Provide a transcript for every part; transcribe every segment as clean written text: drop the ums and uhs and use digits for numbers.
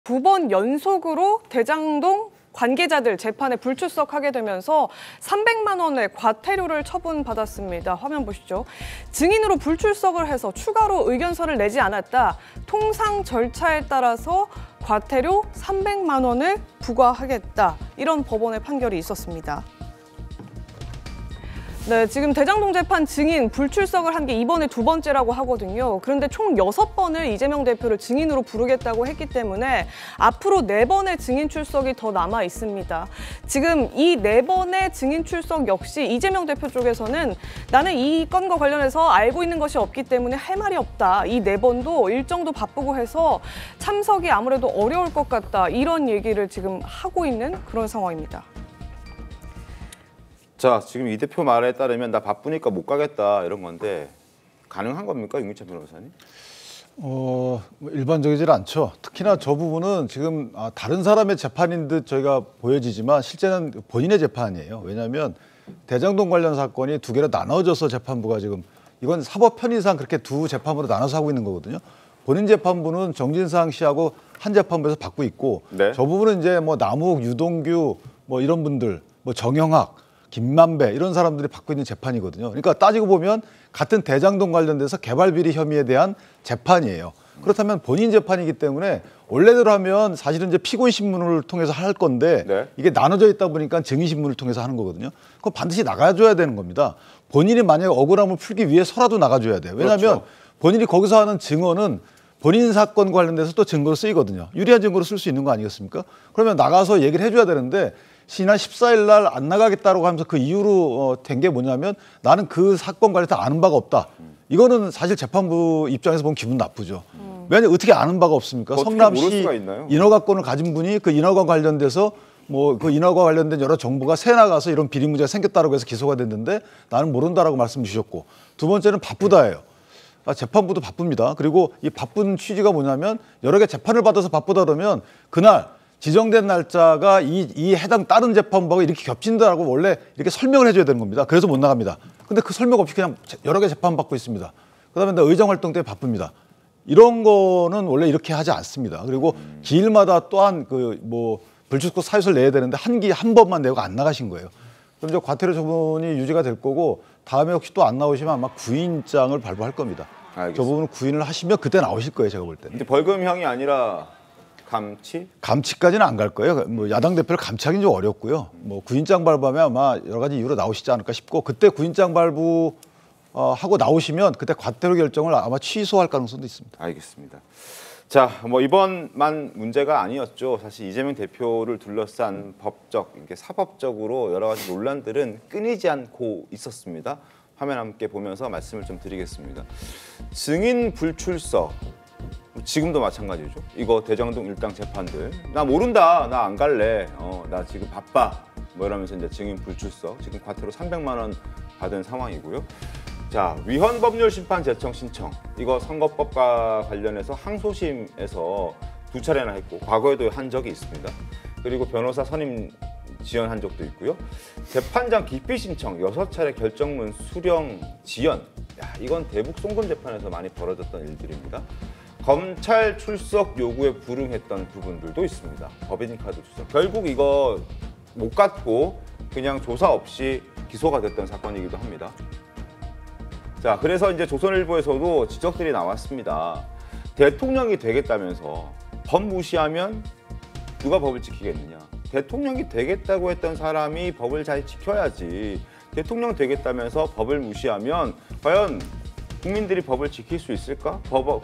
2번 연속으로 대장동 관계자들 재판에 불출석하게 되면서 300만 원의 과태료를 처분받았습니다. 화면 보시죠. 증인으로 불출석을 해서 추가로 의견서를 내지 않았다. 통상 절차에 따라서 과태료 300만 원을 부과하겠다. 이런 법원의 판결이 있었습니다. 네, 지금 대장동 재판 증인 불출석을 한 게 이번에 2번째라고 하거든요. 그런데 총 6번을 이재명 대표를 증인으로 부르겠다고 했기 때문에 앞으로 4번의 증인 출석이 더 남아 있습니다. 지금 이 4번의 증인 출석 역시 이재명 대표 쪽에서는 나는 이 건과 관련해서 알고 있는 것이 없기 때문에 할 말이 없다. 이 4번도 일정도 바쁘고 해서 참석이 아무래도 어려울 것 같다. 이런 얘기를 지금 하고 있는 그런 상황입니다. 자, 지금 이 대표 말에 따르면 나 바쁘니까 못 가겠다 이런 건데 가능한 겁니까, 윤기찬 변호사님? 일반적이질 않죠. 특히나 저 부분은 지금 다른 사람의 재판인 듯 저희가 보여지지만 실제는 본인의 재판이에요. 왜냐하면 대장동 관련 사건이 2개로 나눠져서 재판부가 지금 이건 사법 편의상 그렇게 2 재판부로 나눠서 하고 있는 거거든요. 본인 재판부는 정진상 씨하고 한 재판부에서 받고 있고 네. 저 부분은 이제 뭐 남욱, 유동규 뭐 이런 분들, 뭐 정영학, 김만배 이런 사람들이 받고 있는 재판이거든요. 그러니까 따지고 보면 같은 대장동 관련돼서 개발비리 혐의에 대한 재판이에요. 그렇다면 본인 재판이기 때문에 원래대로 하면 사실은 이제 피고인 신문을 통해서 할 건데 네. 이게 나눠져 있다 보니까 증인 신문을 통해서 하는 거거든요. 그거 반드시 나가줘야 되는 겁니다. 본인이 만약에 억울함을 풀기 위해서라도 나가줘야 돼요. 왜냐하면 그렇죠. 본인이 거기서 하는 증언은 본인 사건 관련돼서 또 증거로 쓰이거든요. 유리한 증거로 쓸 수 있는 거 아니겠습니까? 그러면 나가서 얘기를 해줘야 되는데 지난 14일 날 안 나가겠다고 하면서 그 이유로 된 게 뭐냐면 나는 그 사건 관련해서 아는 바가 없다. 이거는 사실 재판부 입장에서 보면 기분 나쁘죠. 왜냐하면 어떻게 아는 바가 없습니까? 성남시 인허가권을 가진 분이 그 인허가 관련돼서 뭐 그 인허가 관련된 여러 정보가 새 나가서 이런 비리 문제가 생겼다고 해서 기소가 됐는데 나는 모른다라고 말씀 주셨고, 2번째는 바쁘다예요. 재판부도 바쁩니다. 그리고 이 바쁜 취지가 뭐냐면 여러 개 재판을 받아서 바쁘다 그러면 그날 지정된 날짜가 이 해당 다른 재판부하고 이렇게 겹친다라고 원래 이렇게 설명을 해줘야 되는 겁니다. 그래서 못 나갑니다. 근데 그 설명 없이 그냥 여러 개 재판 받고 있습니다. 그다음에 나 의정 활동 때문에 바쁩니다. 이런 거는 원래 이렇게 하지 않습니다. 그리고 기일마다 또한 그 뭐 불출석 사유서를 내야 되는데 한 번만 내고 안 나가신 거예요. 그럼 이제 과태료 처분이 유지가 될 거고 다음에 혹시 또 안 나오시면 아마 구인장을 발부할 겁니다. 알겠습니다. 저 부분은 구인을 하시면 그때 나오실 거예요, 제가 볼 때. 근데 벌금형이 아니라 감치? 감치까지는 안 갈 거예요. 뭐 야당 대표를 감치하기는 좀 어렵고요. 뭐 구인장 발부하면 아마 여러 가지 이유로 나오시지 않을까 싶고 그때 구인장 발부 하고 나오시면 그때 과태료 결정을 아마 취소할 가능성도 있습니다. 알겠습니다. 자, 뭐 이번만 문제가 아니었죠. 사실 이재명 대표를 둘러싼 법적, 이게 사법적으로 여러 가지 논란들은 끊이지 않고 있었습니다. 화면 함께 보면서 말씀을 좀 드리겠습니다. 증인 불출석. 지금도 마찬가지죠. 이거 대장동 일당 재판들 나 모른다, 나 안 갈래, 나 지금 바빠 뭐 이러면서 이제 증인 불출석, 지금 과태료 300만 원 받은 상황이고요. 자, 위헌법률 심판 제청 신청, 이거 선거법과 관련해서 항소심에서 2차례나 했고 과거에도 한 적이 있습니다. 그리고 변호사 선임 지연한 적도 있고요. 재판장 기피 신청 6차례 결정문 수령 지연. 야, 이건 대북 송금 재판에서 많이 벌어졌던 일들입니다. 검찰 출석 요구에 불응했던 부분들도 있습니다. 법인카드 출석. 결국 이거 못 갖고 그냥 조사 없이 기소가 됐던 사건이기도 합니다. 자, 그래서 이제 조선일보에서도 지적들이 나왔습니다. 대통령이 되겠다면서 법 무시하면 누가 법을 지키겠느냐. 대통령이 되겠다고 했던 사람이 법을 잘 지켜야지. 대통령 되겠다면서 법을 무시하면 과연 국민들이 법을 지킬 수 있을까?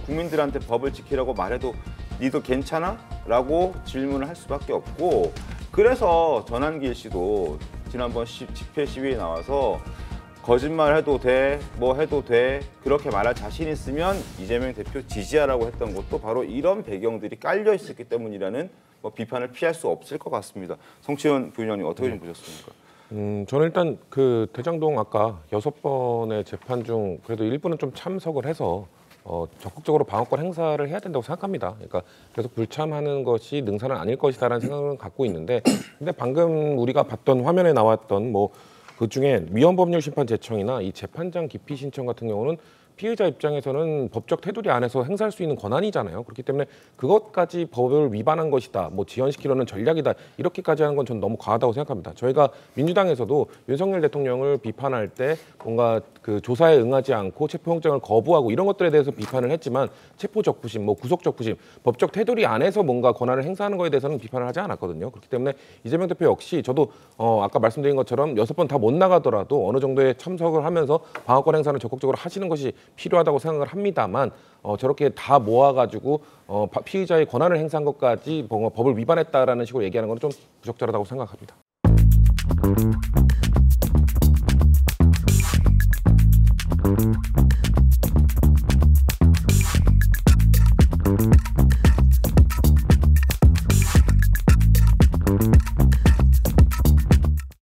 국민들한테 법을 지키라고 말해도 니도 괜찮아? 라고 질문을 할 수밖에 없고, 그래서 전한길 씨도 지난번 집회 시위에 나와서 거짓말 해도 돼, 뭐 해도 돼, 그렇게 말할 자신 있으면 이재명 대표 지지하라고 했던 것도 바로 이런 배경들이 깔려 있었기 때문이라는 비판을 피할 수 없을 것 같습니다. 성치현 부위원님 어떻게 좀 보셨습니까? 저는 일단 그 대장동 아까 6번의 재판 중 그래도 일부는 좀 참석을 해서 적극적으로 방어권 행사를 해야 된다고 생각합니다. 그러니까 계속 불참하는 것이 능사는 아닐 것이다라는 생각을 갖고 있는데, 근데 방금 우리가 봤던 화면에 나왔던 뭐 그 중에 위헌법률 심판 제청이나 이 재판장 기피 신청 같은 경우는 피의자 입장에서는 법적 테두리 안에서 행사할 수 있는 권한이잖아요. 그렇기 때문에 그것까지 법을 위반한 것이다, 뭐 지연시키려는 전략이다, 이렇게까지 하는 건 전 너무 과하다고 생각합니다. 저희가 민주당에서도 윤석열 대통령을 비판할 때 뭔가 그 조사에 응하지 않고 체포영장을 거부하고 이런 것들에 대해서 비판을 했지만 체포적부심, 뭐 구속적부심, 법적 테두리 안에서 뭔가 권한을 행사하는 거에 대해서는 비판을 하지 않았거든요. 그렇기 때문에 이재명 대표 역시 저도 아까 말씀드린 것처럼 6번 다 못 나가더라도 어느 정도의 참석을 하면서 방어권 행사는 적극적으로 하시는 것이 필요하다고 생각을 합니다만 저렇게 다 모아가지고 피의자의 권한을 행사한 것까지 뭔가 법을 위반했다라는 식으로 얘기하는 건 좀 부적절하다고 생각합니다.